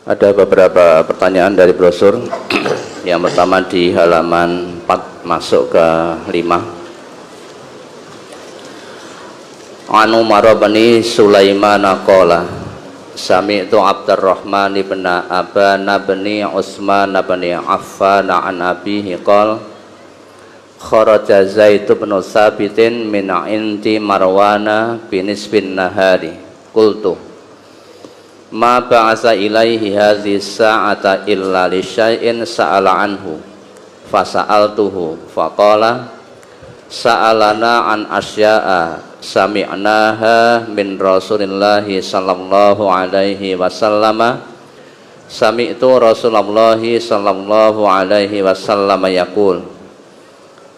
Ada beberapa pertanyaan dari brosur. Yang pertama di halaman 4 masuk ke 5. Anu marabani Sulaiman qala sami'tu Abdurrahman ibn Abana bin Utsman bin Affan an abihi qala kharaja Zaid bin Sabitin min indi Marwana binisbin nahari qultu ma ba'asa ilaihi hadhi sa'ata illa li syai'in sa'ala anhu fasa'altuhu faqala sa'alana an asya'a sami'naha min Rasulillahi sallallahu alaihi wasallam sami'tu Rasulullahi sallallahu alaihi wasallam yaqul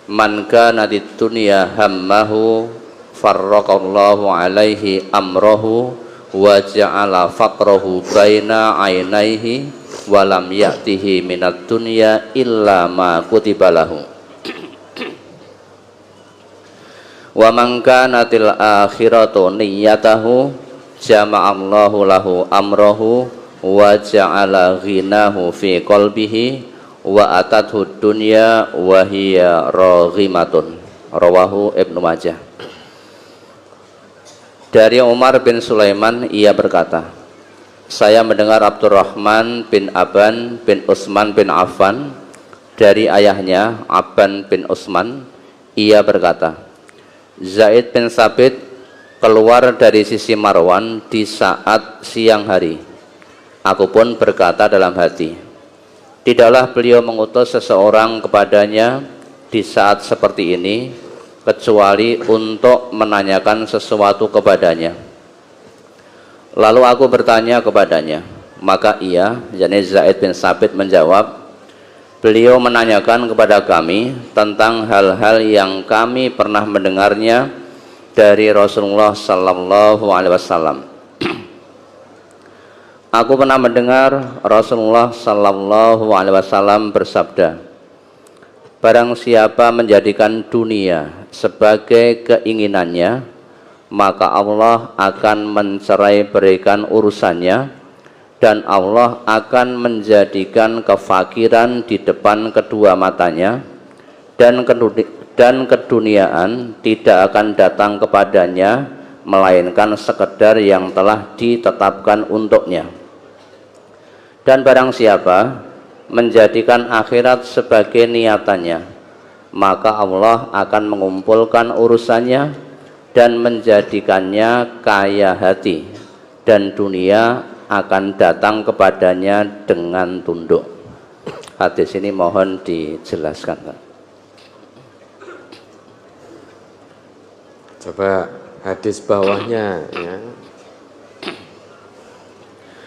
man kana di dunya hammahu farraqallahu alaihi amrahu wa ja'ala faqrahu baina ainaihi wa lam ya'tihi minad dunya illa ma kutiba lahu wa man kanatil akhiratu niyyatahu jama'allahu lahu amrahu wa ja'ala ghinahu fi qalbihi wa atathu dunya wa hiya raghimatun. Rawahu Ibnu Majah. Dari Umar bin Sulaiman, ia berkata, saya mendengar Abdurrahman bin Aban bin Utsman bin Affan dari ayahnya Aban bin Utsman, ia berkata, Zaid bin Sabit keluar dari sisi Marwan di saat siang hari. Aku pun berkata dalam hati, tidaklah beliau mengutus seseorang kepadanya di saat seperti ini kecuali untuk menanyakan sesuatu kepadanya. Lalu aku bertanya kepadanya, maka ia, yakni Zaid bin Sabit menjawab, beliau menanyakan kepada kami tentang hal-hal yang kami pernah mendengarnya dari Rasulullah sallallahu alaihi wasallam. Aku pernah mendengar Rasulullah sallallahu alaihi wasallam bersabda, barang siapa menjadikan dunia sebagai keinginannya, maka Allah akan mencerai-beraikan urusannya dan Allah akan menjadikan kefakiran di depan kedua matanya dan keduniaan tidak akan datang kepadanya melainkan sekedar yang telah ditetapkan untuknya. Dan barang siapa menjadikan akhirat sebagai niatannya, maka Allah akan mengumpulkan urusannya dan menjadikannya kaya hati, dan dunia akan datang kepadanya dengan tunduk. Hadis ini mohon dijelaskan, Pak. Coba hadis bawahnya ya.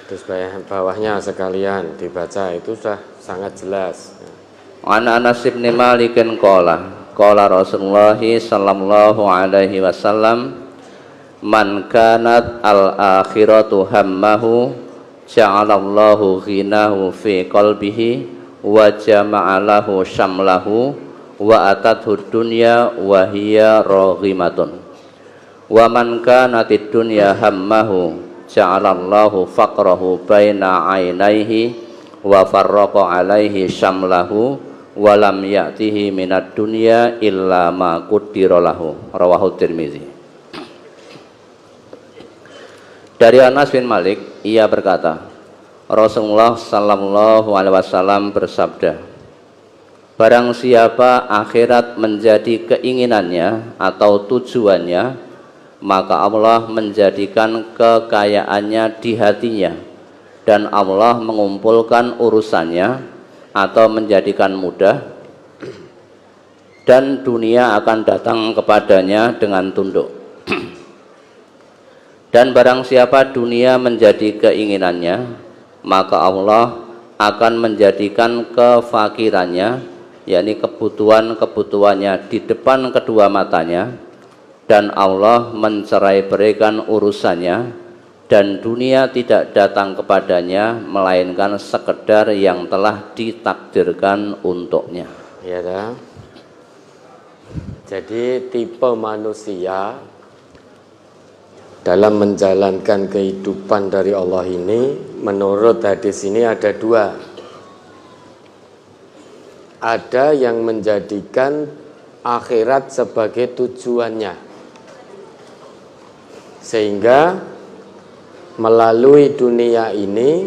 Hadis bawahnya sekalian dibaca, itu sudah sangat jelas. An Anas bin Malik qala Rasulullah sallallahu alaihi wasallam man kanat al-akhiratu hammahu ja'alallahu ghinahu fi qalbihi wa jama'alahu syamlahu wa atathu dunya wa hiya raghimatun wa man kanatid dunya hammahu ja'alallahu faqrahu baina ainaihi wa farraqa alaihi syamlahu wa lam ya'tihi minad dunya illa ma qaddara lahu. Rawahu Tirmizi. Dari Anas bin Malik, ia berkata, Rasulullah sallallahu alaihi wasallam bersabda, barang siapa akhirat menjadi keinginannya atau tujuannya, maka Allah menjadikan kekayaannya di hatinya dan Allah mengumpulkan urusannya atau menjadikan mudah, dan dunia akan datang kepadanya dengan tunduk. Dan barang siapa dunia menjadi keinginannya, maka Allah akan menjadikan kefakirannya, yakni kebutuhannya di depan kedua matanya, dan Allah mencerai-beraikan urusannya, dan dunia tidak datang kepadanya melainkan sekedar yang telah ditakdirkan untuknya. Ya dah. Jadi tipe manusia dalam menjalankan kehidupan dari Allah ini menurut hadis ini ada dua. Ada yang menjadikan akhirat sebagai tujuannya, sehingga melalui dunia ini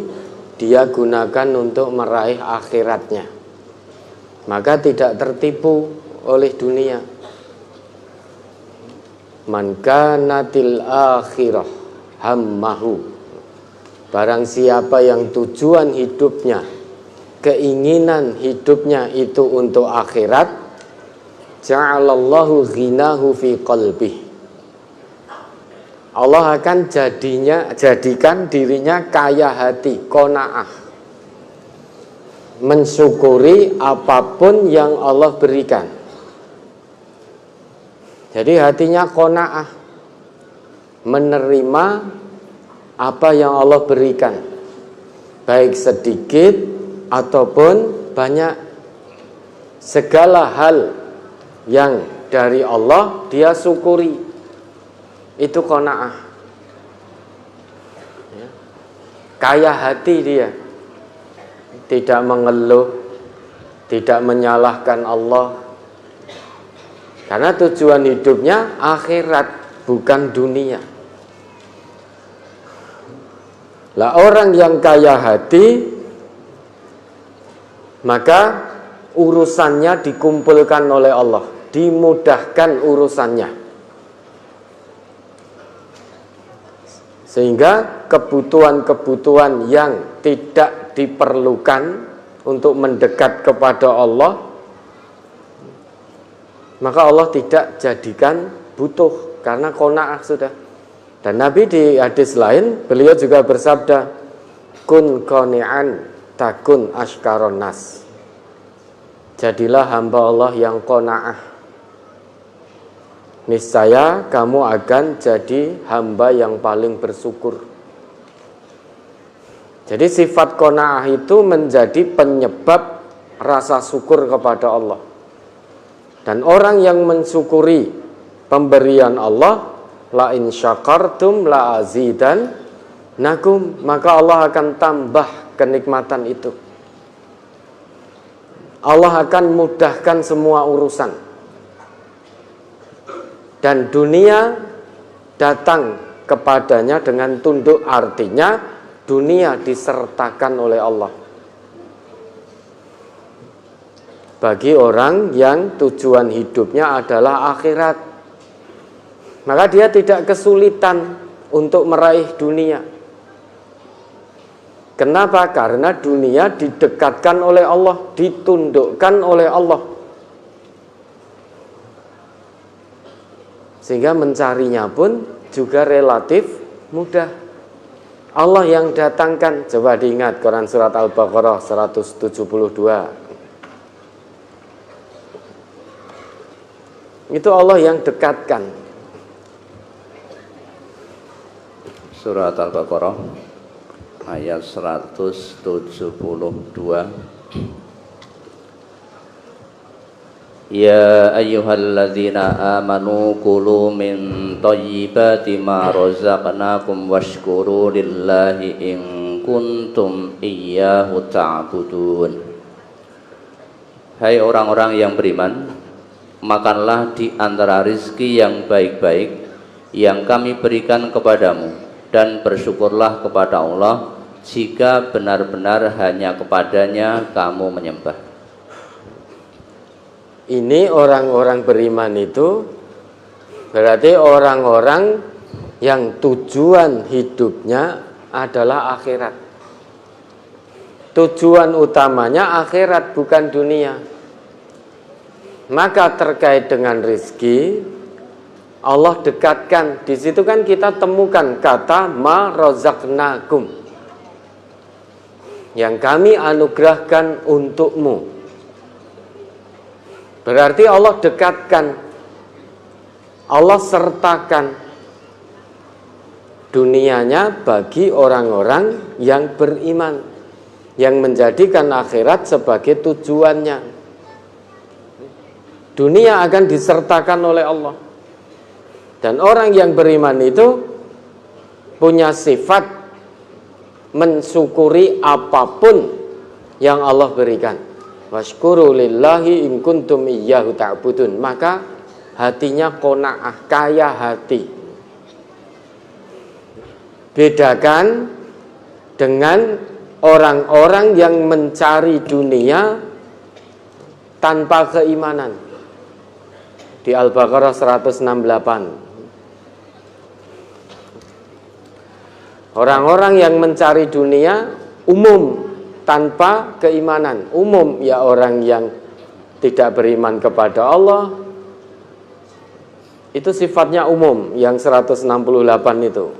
dia gunakan untuk meraih akhiratnya, maka tidak tertipu oleh dunia. Man kanatil akhirah hammahu, barang siapa yang tujuan hidupnya, keinginan hidupnya itu untuk akhirat, ja'alallahu ghinahu fi qalbih, Allah akan jadikan dirinya kaya hati, qanaah, mensyukuri apapun yang Allah berikan. Jadi hatinya qanaah, menerima apa yang Allah berikan, baik sedikit ataupun banyak. Segala hal yang dari Allah dia syukuri, itu qanaah, ya. Kaya hati dia, tidak mengeluh, tidak menyalahkan Allah, karena tujuan hidupnya akhirat, bukan dunia. Lah orang yang kaya hati, maka urusannya dikumpulkan oleh Allah, dimudahkan urusannya, sehingga kebutuhan-kebutuhan yang tidak diperlukan untuk mendekat kepada Allah, maka Allah tidak jadikan butuh, karena qanaah sudah. Dan Nabi di hadis lain, beliau juga bersabda, kun qani'an takun ashkaron nas, jadilah hamba Allah yang qanaah, niscaya kamu akan jadi hamba yang paling bersyukur. Jadi sifat qanaah itu menjadi penyebab rasa syukur kepada Allah. Dan orang yang mensyukuri pemberian Allah, la in syakartum la azidannakum, maka Allah akan tambah kenikmatan itu. Allah akan mudahkan semua urusan. Dan dunia datang kepadanya dengan tunduk, artinya dunia disertakan oleh Allah. Bagi orang yang tujuan hidupnya adalah akhirat, maka dia tidak kesulitan untuk meraih dunia. Kenapa? Karena dunia didekatkan oleh Allah, ditundukkan oleh Allah, sehingga mencarinya pun juga relatif mudah. Allah yang datangkan. Coba diingat Quran surat Al-Baqarah 172. Itu Allah yang dekatkan. Surat Al-Baqarah ayat 172. Ya ayyuhalladzina amanu kulu min thayyibati ma razaqnakum washkuru lillahi in kuntum iyyahu ta'budun. Hai orang-orang yang beriman, makanlah di antara rizki yang baik-baik yang kami berikan kepadamu, dan bersyukurlah kepada Allah jika benar-benar hanya kepadanya kamu menyembah. Ini orang-orang beriman itu berarti orang-orang yang tujuan hidupnya adalah akhirat. Tujuan utamanya akhirat, bukan dunia. Maka terkait dengan rizki, Allah dekatkan. Di situ kan kita temukan kata ma razaqnakum, yang kami anugerahkan untukmu. Berarti Allah dekatkan, Allah sertakan dunianya bagi orang-orang yang beriman, yang menjadikan akhirat sebagai tujuannya. Dunia akan disertakan oleh Allah. Dan orang yang beriman itu punya sifat mensyukuri apapun yang Allah berikan. Washkuru lillahi in kuntum iyyahu ta'budun. Maka hatinya qanaah, kaya hati. Bedakan dengan orang-orang yang mencari dunia tanpa keimanan. Di Al-Baqarah 168. Orang-orang yang mencari dunia umum tanpa keimanan. Umum ya orang yang tidak beriman kepada Allah. Itu sifatnya umum yang 168 itu.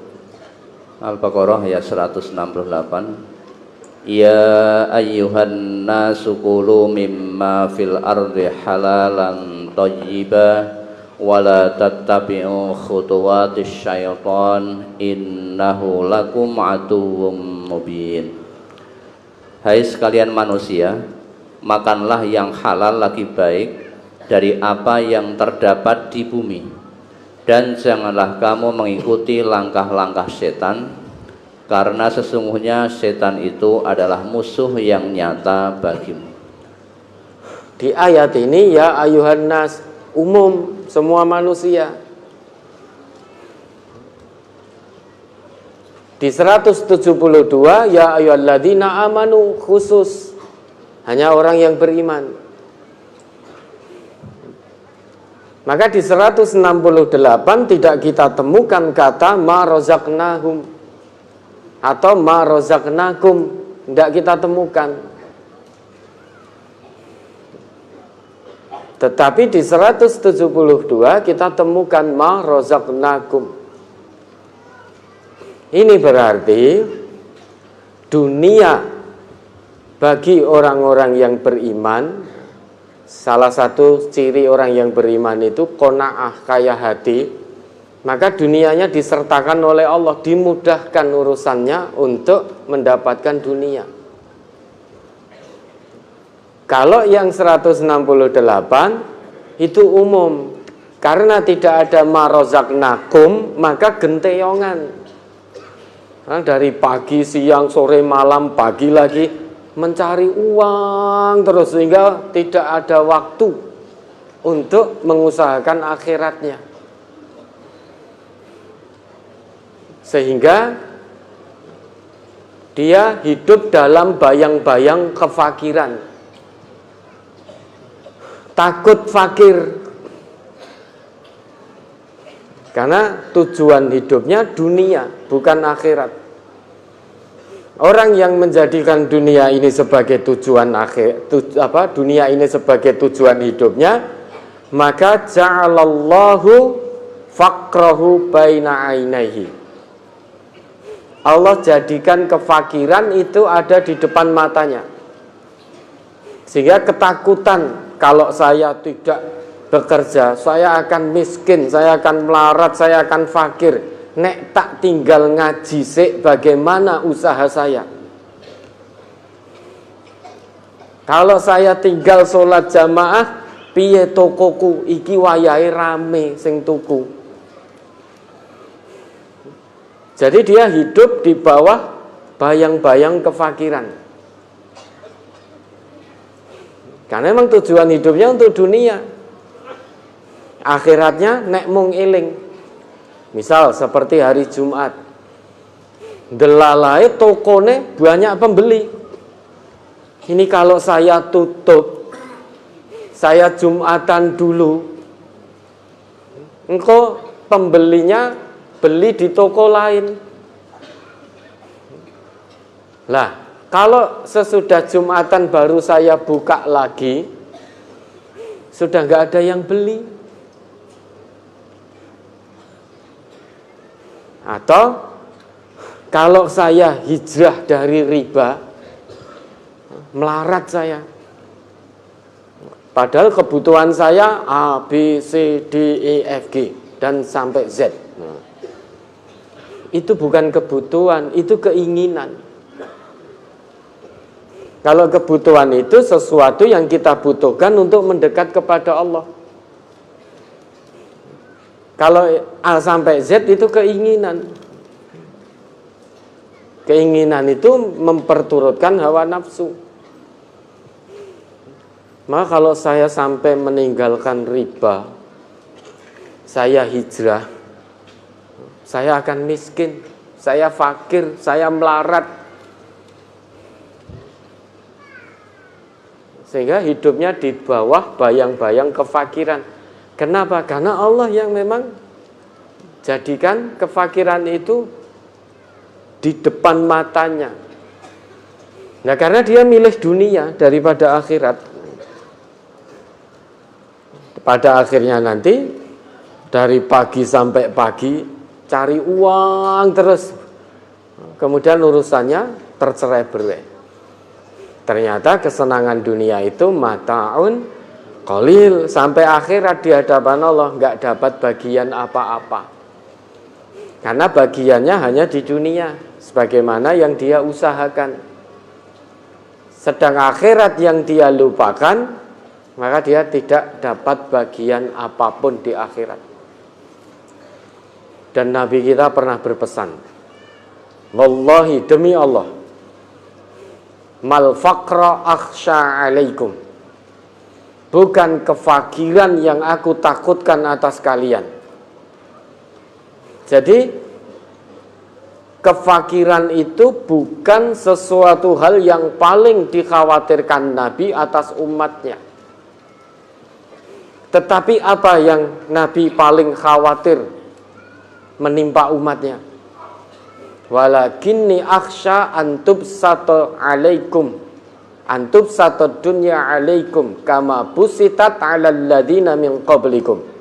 Al-Baqarah ayat 168. Ya ayyuhan nasu kulu mimma fil ardi halalan thayyiba wa la tattabi'u khutuwatis syaitan innahu lakum aduwwum mubin. Hai sekalian manusia, makanlah yang halal lagi baik dari apa yang terdapat di bumi, dan janganlah kamu mengikuti langkah-langkah setan, karena sesungguhnya setan itu adalah musuh yang nyata bagimu. Di ayat ini ya ayuhan nas, umum semua manusia. Di 172 ya ayyuhalladzina amanu, khusus hanya orang yang beriman. Maka di 168 tidak kita temukan kata ma razaqnahum atau ma razaqnakum, tidak kita temukan. Tetapi di 172 kita temukan ma razaqnakum. Ini berarti dunia bagi orang-orang yang beriman, salah satu ciri orang yang beriman itu qanaah, kaya hati. Maka dunianya disertakan oleh Allah, dimudahkan urusannya untuk mendapatkan dunia. Kalau yang 168 itu umum, karena tidak ada ma razaqnakum, maka genteyongan. Nah, dari pagi, siang, sore, malam, pagi lagi mencari uang terus, sehingga tidak ada waktu untuk mengusahakan akhiratnya. Sehingga dia hidup dalam bayang-bayang kefakiran, takut fakir, karena tujuan hidupnya dunia bukan akhirat. Orang yang menjadikan dunia ini sebagai tujuan dunia ini sebagai tujuan hidupnya, maka ja'alallahu faqrahu baina ainaihi. Allah jadikan kefakiran itu ada di depan matanya, sehingga ketakutan kalau saya tidak bekerja, saya akan miskin, saya akan melarat, saya akan fakir. Nek tak tinggal ngaji sik, bagaimana usaha saya? Kalau saya tinggal sholat jamaah, piye tokoku iki wayahe rame sing tuku. Jadi dia hidup di bawah bayang-bayang kefakiran. Karena memang tujuan hidupnya untuk dunia. Akhiratnya nek mung eling. Misal seperti hari Jumat, delalai tokone banyak pembeli. Ini kalau saya tutup, saya Jumatan dulu, engkau pembelinya beli di toko lain. Lah, kalau sesudah Jumatan baru saya buka lagi, sudah nggak ada yang beli. Atau kalau saya hijrah dari riba, melarat saya. Padahal kebutuhan saya A, B, C, D, E, F, G dan sampai Z. Itu bukan kebutuhan, itu keinginan. Kalau kebutuhan itu sesuatu yang kita butuhkan untuk mendekat kepada Allah. Kalau A sampai Z itu keinginan. Keinginan itu memperturutkan hawa nafsu. Maka kalau saya sampai meninggalkan riba, saya hijrah, saya akan miskin, saya fakir, saya melarat. Sehingga hidupnya di bawah bayang-bayang kefakiran. Kenapa? Karena Allah yang memang jadikan kefakiran itu di depan matanya. Nah, karena dia milih dunia daripada akhirat. Pada akhirnya nanti dari pagi sampai pagi cari uang terus. Kemudian urusannya tercerai-berai. Ternyata kesenangan dunia itu mata'un qalil, sampai akhirat di hadapan Allah nggak dapat bagian apa-apa. Karena bagiannya hanya di dunia, sebagaimana yang dia usahakan. Sedang akhirat yang dia lupakan, maka dia tidak dapat bagian apapun di akhirat. Dan Nabi kita pernah berpesan, wallahi, demi Allah, mal faqra akhsha alaikum, bukan kefakiran yang aku takutkan atas kalian. Jadi kefakiran itu bukan sesuatu hal yang paling dikhawatirkan Nabi atas umatnya. Tetapi apa yang Nabi paling khawatir menimpa umatnya? Walakinni akhsha antubsata alaikum, antubsata dunya alaikum kama busitat alal ladina min qablikum.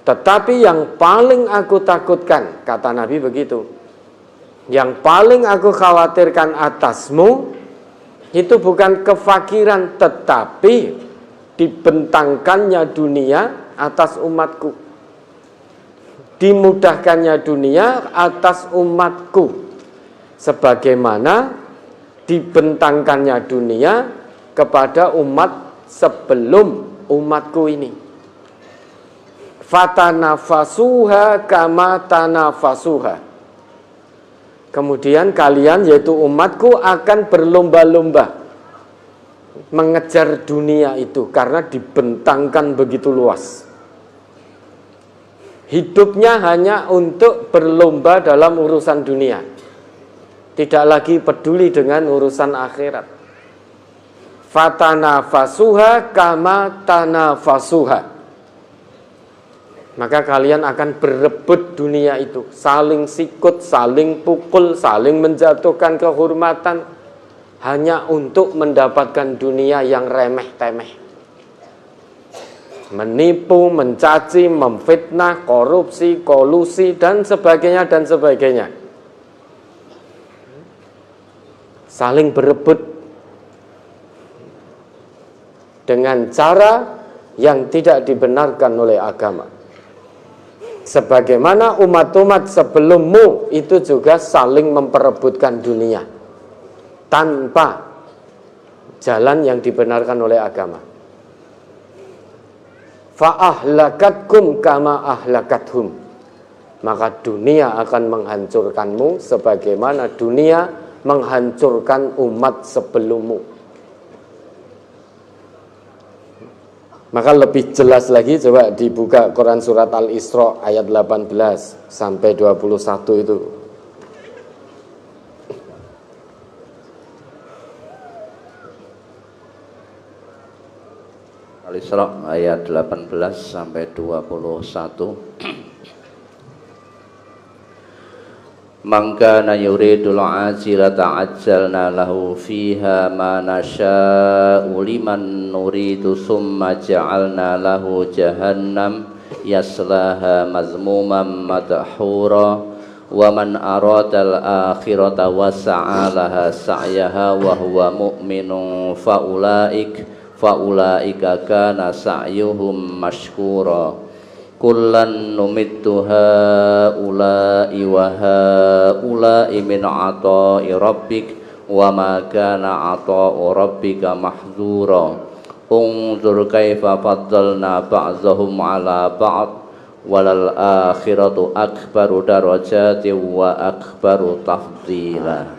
Tetapi yang paling aku takutkan, kata Nabi begitu, yang paling aku khawatirkan atasmu itu bukan kefakiran, tetapi dibentangkannya dunia atas umatku, dimudahkannya dunia atas umatku, sebagaimana dibentangkannya dunia kepada umat sebelum umatku ini. Fatanafasuha kama tanafasuha. Kemudian kalian, yaitu umatku, akan berlomba-lomba mengejar dunia itu karena dibentangkan begitu luas. Hidupnya hanya untuk berlomba dalam urusan dunia, tidak lagi peduli dengan urusan akhirat. Fatanafasuha kama tanafasuha. Maka kalian akan berebut dunia itu, saling sikut, saling pukul, saling menjatuhkan kehormatan, hanya untuk mendapatkan dunia yang remeh-temeh. Menipu, mencaci, memfitnah, korupsi, kolusi, dan sebagainya, dan sebagainya. Saling berebut dengan cara yang tidak dibenarkan oleh agama. Sebagaimana umat-umat sebelummu itu juga saling memperebutkan dunia tanpa jalan yang dibenarkan oleh agama. Fa'ahlakatkum kama ahlakathum. Maka dunia akan menghancurkanmu sebagaimana dunia menghancurkan umat sebelummu. Maka lebih jelas lagi, coba dibuka Quran surat Al-Isra ayat 18 sampai 21 itu. Al-Isra ayat 18 sampai 21. Man kana yuridul ajilata ajjalna lahu fiha ma nasya'u liman nuridu summa ja'alna lahu jahannam yaslaha mazmuman madhura wa man aradal akhirata wa sa'alaha sa'yaha wa huwa mu'minun faulaika kana sa'yuhum mashkura. Kullan numittu haula'i wa haula'i min ata'i rabbik wa ma kana ata'u rabbika mahdzura. Unzur kaifa faddalna ba'dahum 'ala ba'd walal akhiratu akbaru darajati wa akbaru tafdila.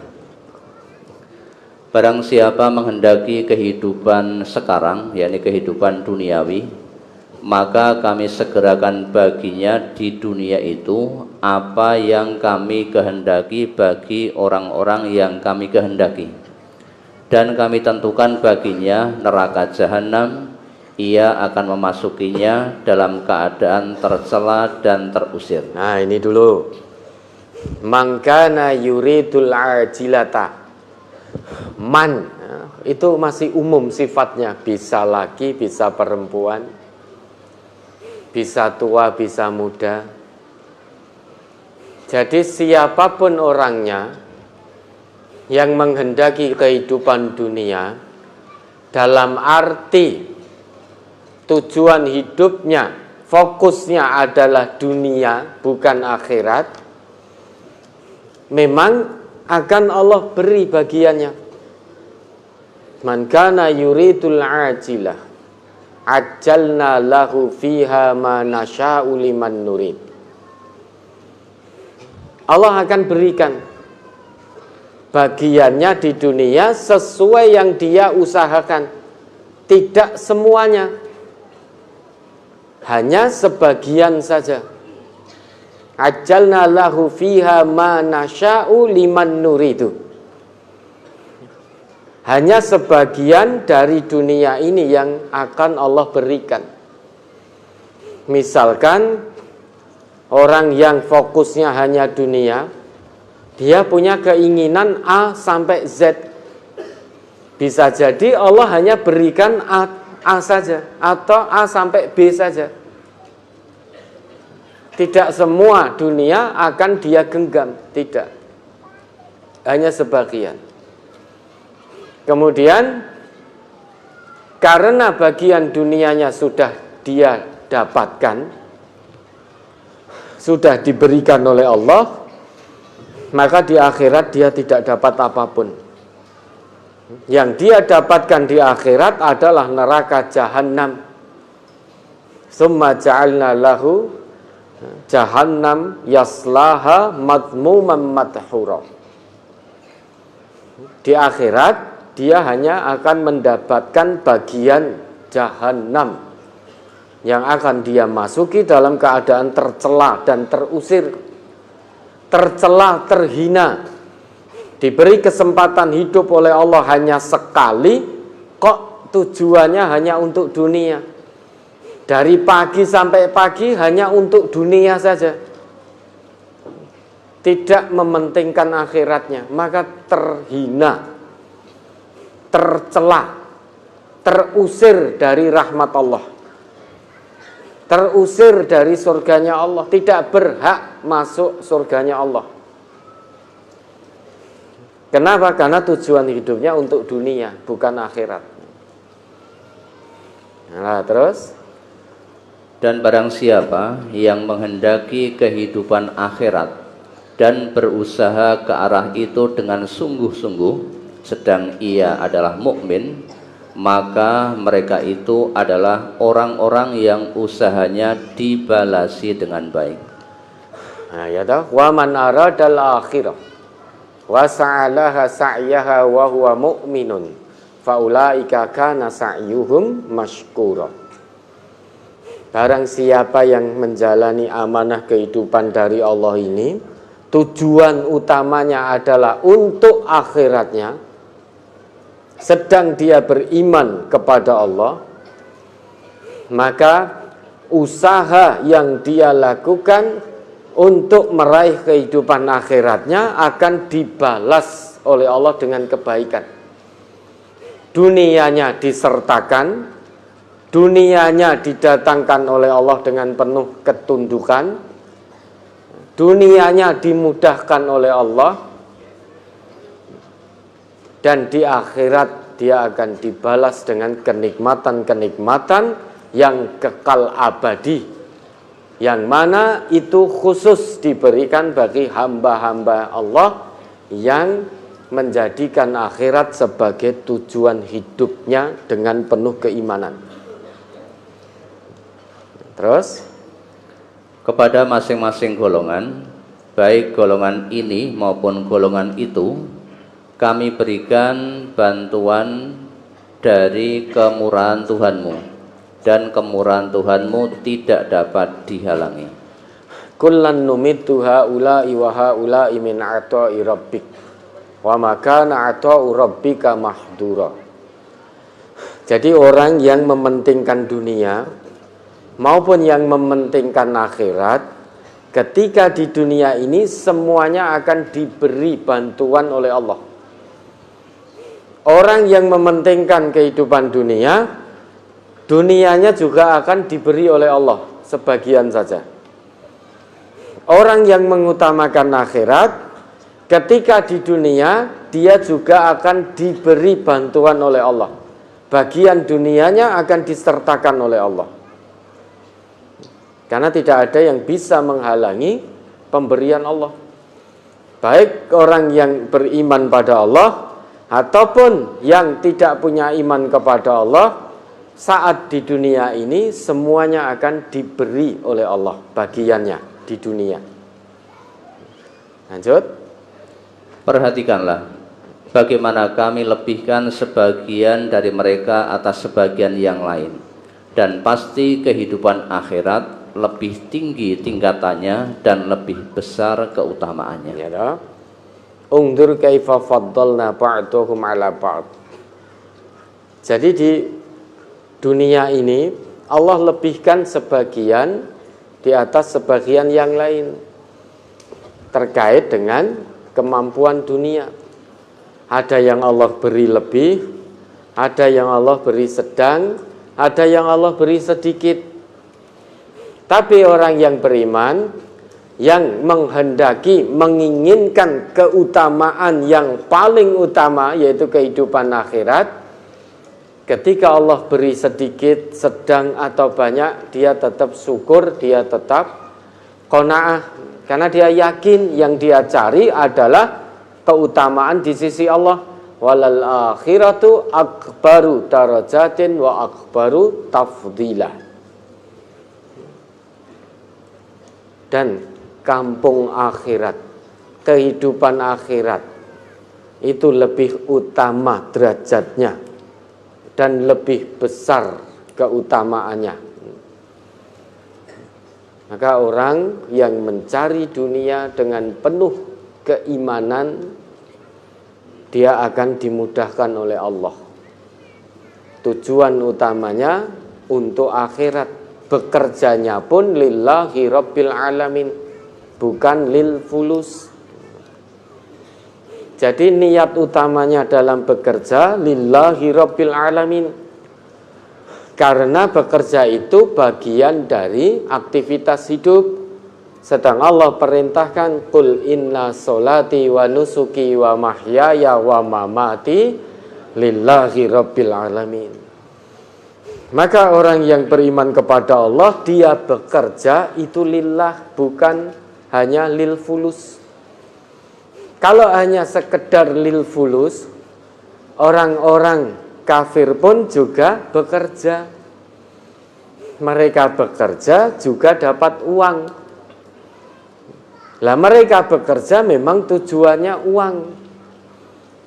Barang siapa menghendaki kehidupan sekarang, yakni kehidupan duniawi, maka kami segerakan baginya di dunia itu apa yang kami kehendaki bagi orang-orang yang kami kehendaki, dan kami tentukan baginya neraka jahanam. Ia akan memasukinya dalam keadaan tercela dan terusir. Nah, ini dulu. Mangkana yuridul ajilata. Man, itu masih umum sifatnya. Bisa laki, bisa perempuan, bisa tua, bisa muda. Jadi siapapun orangnya yang menghendaki kehidupan dunia dalam arti tujuan hidupnya, fokusnya adalah dunia, bukan akhirat, memang akan Allah beri bagiannya. Man kana yuridul ajilah ajjalna lahu fiha ma nasya'u liman nurid. Allah akan berikan bagiannya di dunia sesuai yang dia usahakan. Tidak semuanya, hanya sebagian saja. Ajjalna lahu fiha ma nasya'u liman nuridu. Hanya sebagian dari dunia ini yang akan Allah berikan. Misalkan orang yang fokusnya hanya dunia, dia punya keinginan A sampai Z. Bisa jadi Allah hanya berikan A saja atau A sampai B saja. Tidak semua dunia akan dia genggam, tidak. Hanya sebagian. Kemudian karena bagian dunianya sudah dia dapatkan, sudah diberikan oleh Allah, maka di akhirat dia tidak dapat apapun. Yang dia dapatkan di akhirat adalah neraka jahanam. Summa ja'alna lahu jahannam yaslaha madmuman madhura. Di akhirat dia hanya akan mendapatkan bagian jahanam yang akan dia masuki dalam keadaan tercela dan terusir, tercela, terhina. Diberi kesempatan hidup oleh Allah hanya sekali, kok tujuannya hanya untuk dunia. Dari pagi sampai pagi hanya untuk dunia saja. Tidak mementingkan akhiratnya, maka terhina, tercela, terusir dari rahmat Allah. Terusir dari surganya Allah, tidak berhak masuk surganya Allah. Kenapa? Karena tujuan hidupnya untuk dunia, bukan akhirat. Nah, terus? Dan barang siapa yang menghendaki kehidupan akhirat dan berusaha ke arah itu dengan sungguh-sungguh, sedang ia adalah mukmin, maka mereka itu adalah orang-orang yang usahanya dibalasi dengan baik. Nah, ya dah, wa man aradal akhirah wa sa'alaha sa'yaha wa huwa mu'minun fa ulaika kana sa'yuhum mashkura. Barang siapa yang menjalani amanah kehidupan dari Allah ini, tujuan utamanya adalah untuk akhiratnya, sedang dia beriman kepada Allah, maka usaha yang dia lakukan untuk meraih kehidupan akhiratnya akan dibalas oleh Allah dengan kebaikan. Dunianya disertakan, dunianya didatangkan oleh Allah dengan penuh ketundukan, dunianya dimudahkan oleh Allah, dan di akhirat dia akan dibalas dengan kenikmatan-kenikmatan yang kekal abadi, yang mana itu khusus diberikan bagi hamba-hamba Allah yang menjadikan akhirat sebagai tujuan hidupnya dengan penuh keimanan. Terus kepada masing-masing golongan, baik golongan ini maupun golongan itu, kami berikan bantuan dari kemurahan Tuhanmu, dan kemurahan Tuhanmu tidak dapat dihalangi. Kullan numittu haula'i wa haula'i min ata'i rabbik wa ma kana ata'u rabbika mahdura. Jadi orang yang mementingkan dunia maupun yang mementingkan akhirat, ketika di dunia ini semuanya akan diberi bantuan oleh Allah. Orang yang mementingkan kehidupan dunia, dunianya juga akan diberi oleh Allah sebagian saja. Orang yang mengutamakan akhirat, ketika di dunia dia juga akan diberi bantuan oleh Allah. Bagian dunianya akan disertakan oleh Allah. Karena tidak ada yang bisa menghalangi pemberian Allah. Baik orang yang beriman pada Allah ataupun yang tidak punya iman kepada Allah, saat di dunia ini semuanya akan diberi oleh Allah bagiannya di dunia. Lanjut. Perhatikanlah bagaimana kami lebihkan sebagian dari mereka atas sebagian yang lain, dan pasti kehidupan akhirat lebih tinggi tingkatannya dan lebih besar keutamaannya. Ya dah. Ungdur kaifa faddalna ba'dahum 'ala ba'd. Jadi di dunia ini Allah lebihkan sebagian di atas sebagian yang lain terkait dengan kemampuan dunia. Ada yang Allah beri lebih, ada yang Allah beri sedang, ada yang Allah beri sedikit. Tapi orang yang beriman, yang menghendaki, menginginkan keutamaan yang paling utama, yaitu kehidupan akhirat, ketika Allah beri sedikit, sedang atau banyak, dia tetap syukur, dia tetap qanaah, karena dia yakin yang dia cari adalah keutamaan di sisi Allah. Walal akhiratu akbaru darajatin wa akbaru tafdilah. Dan kampung akhirat, kehidupan akhirat itu lebih utama derajatnya dan lebih besar keutamaannya. Maka orang yang mencari dunia dengan penuh keimanan, dia akan dimudahkan oleh Allah. Tujuan utamanya untuk akhirat, bekerjanya pun lillahi rabbil alamin, bukan lil fulus. Jadi niat utamanya dalam bekerja lillahi rabbil alamin, karena bekerja itu bagian dari aktivitas hidup. Sedang Allah perintahkan, qul inna sholati wa nusuki wa mahyaya wa mamati lillahi rabbil alamin. Maka orang yang beriman kepada Allah, dia bekerja itu lillah, bukan hanya lil fulus. Kalau hanya sekedar lil fulus, orang-orang kafir pun juga bekerja. Mereka bekerja juga dapat uang. Lah mereka bekerja memang tujuannya uang.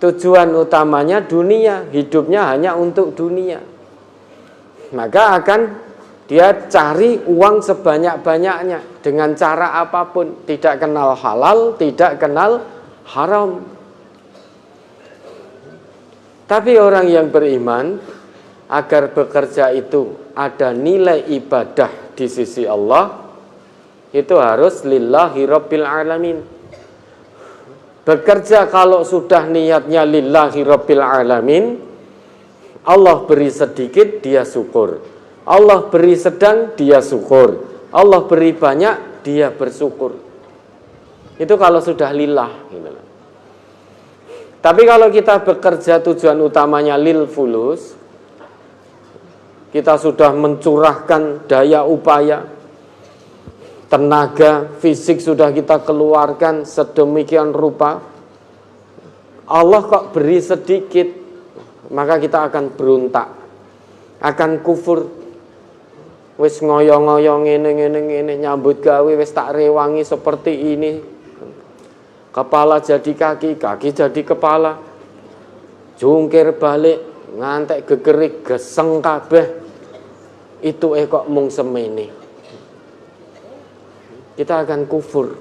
Tujuan utamanya dunia, hidupnya hanya untuk dunia. Maka akan dia cari uang sebanyak-banyaknya dengan cara apapun, tidak kenal halal, tidak kenal haram. Tapi orang yang beriman, agar bekerja itu ada nilai ibadah di sisi Allah, itu harus lillahi rabbil alamin. Bekerja kalau sudah niatnya lillahi rabbil alamin, Allah beri sedikit, dia syukur. Allah beri sedang, dia syukur. Allah beri banyak, dia bersyukur. Itu kalau sudah lillah. Tapi kalau kita bekerja tujuan utamanya lil fulus, kita sudah mencurahkan daya upaya, tenaga, fisik sudah kita keluarkan sedemikian rupa, Allah kok beri sedikit, maka kita akan berontak, akan kufur. wis ngoyo-ngoyo ngene nyambut gawe wis tak rewangi seperti ini. Kepala jadi kaki, kaki jadi kepala. Jungkir balik, ngantek gegerik geseng kabeh. Itu kok mung semene. Kita akan kufur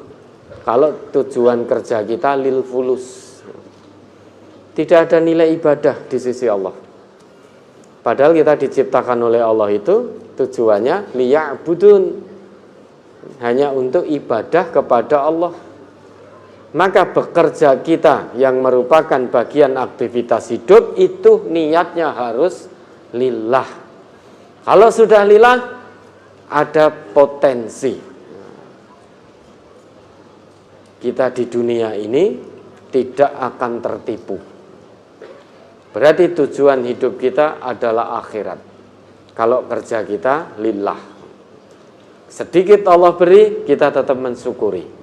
kalau tujuan kerja kita lil fulus. Tidak ada nilai ibadah di sisi Allah. Padahal kita diciptakan oleh Allah itu tujuannya liya'budun, hanya untuk ibadah kepada Allah. Maka bekerja kita yang merupakan bagian aktivitas hidup itu niatnya harus lillah. Kalau sudah lillah, ada potensi kita di dunia ini tidak akan tertipu. Berarti tujuan hidup kita adalah akhirat. Kalau kerja kita lillah. Sedikit Allah beri, kita tetap mensyukuri.